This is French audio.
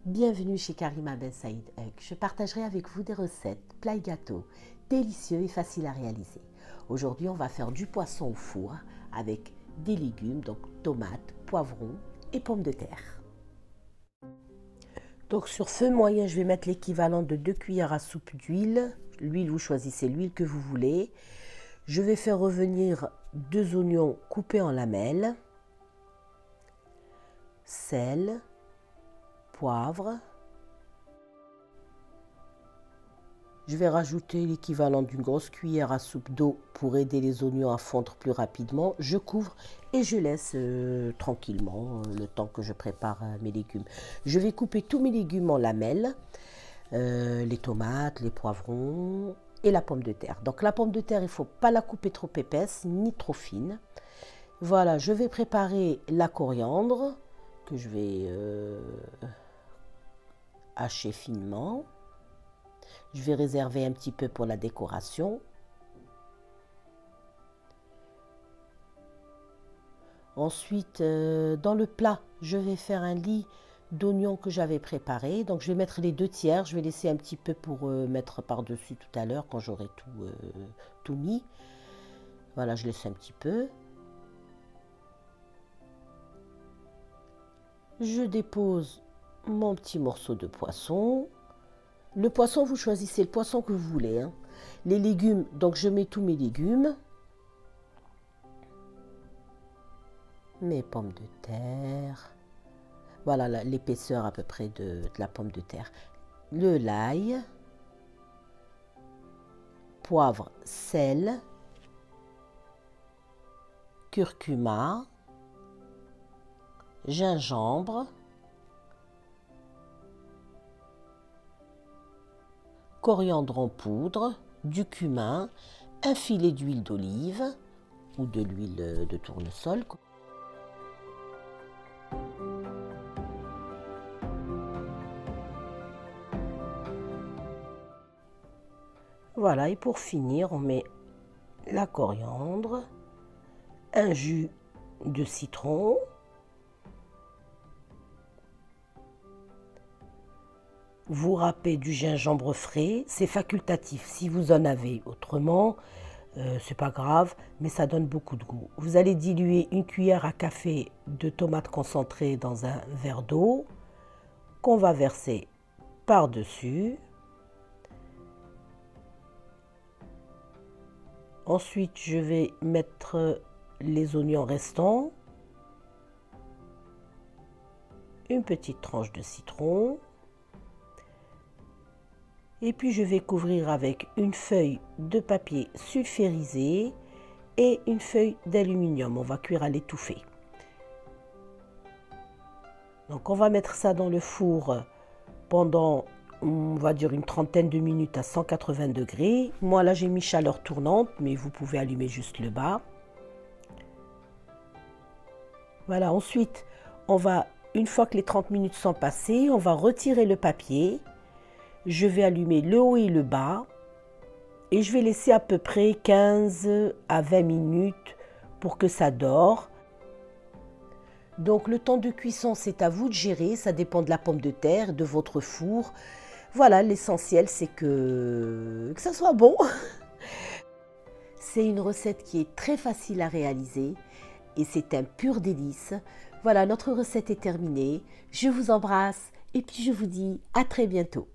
Bienvenue chez Karima Ben Saïd Hug. Je partagerai avec vous des recettes, plats et gâteaux délicieux et faciles à réaliser. Aujourd'hui, on va faire du poisson au four avec des légumes, donc tomates, poivrons et pommes de terre. Donc sur feu moyen, je vais mettre l'équivalent de 2 cuillères à soupe d'huile. L'huile, vous choisissez l'huile que vous voulez. Je vais faire revenir 2 oignons coupés en lamelles, sel, poivre. Je vais rajouter l'équivalent d'une grosse cuillère à soupe d'eau pour aider les oignons à fondre plus rapidement. Je couvre et je laisse tranquillement le temps que je prépare mes légumes. Je vais couper tous mes légumes en lamelles, les tomates, les poivrons et la pomme de terre. Donc la pomme de terre, il ne faut pas la couper trop épaisse ni trop fine. Voilà, je vais préparer la coriandre que je vais hacher finement. Je vais réserver un petit peu pour la décoration. Ensuite, dans le plat, je vais faire un lit d'oignons que j'avais préparé. Donc, je vais mettre les 2 tiers. Je vais laisser un petit peu pour mettre par-dessus tout à l'heure quand j'aurai tout mis. Voilà, je laisse un petit peu. Je dépose mon petit morceau de poisson. Le poisson, vous choisissez le poisson que vous voulez. Hein. Les légumes, donc je mets tous mes légumes. Mes pommes de terre. Voilà l'épaisseur à peu près de la pomme de terre. Le l'ail. Poivre, sel. Curcuma. Gingembre. Coriandre en poudre, du cumin, un filet d'huile d'olive ou de l'huile de tournesol. Voilà, et pour finir, on met la coriandre, un jus de citron, vous râpez du gingembre frais, c'est facultatif si vous en avez, autrement c'est pas grave, mais ça donne beaucoup de goût. Vous allez diluer 1 cuillère à café de tomates concentrées dans un verre d'eau qu'on va verser par-dessus. Ensuite, je vais mettre les oignons restants, une petite tranche de citron. Et puis je vais couvrir avec une feuille de papier sulfurisé et une feuille d'aluminium. On va cuire à l'étouffée. Donc on va mettre ça dans le four pendant, on va dire, une trentaine de minutes à 180 degrés. Moi là j'ai mis chaleur tournante, mais vous pouvez allumer juste le bas. Voilà, ensuite on va, une fois que les 30 minutes sont passées, on va retirer le papier. Je vais allumer le haut et le bas et je vais laisser à peu près 15 à 20 minutes pour que ça dore. Donc le temps de cuisson, c'est à vous de gérer, ça dépend de la pomme de terre, de votre four. Voilà, l'essentiel c'est que ça soit bon. C'est une recette qui est très facile à réaliser et c'est un pur délice. Voilà, notre recette est terminée. Je vous embrasse et puis je vous dis à très bientôt.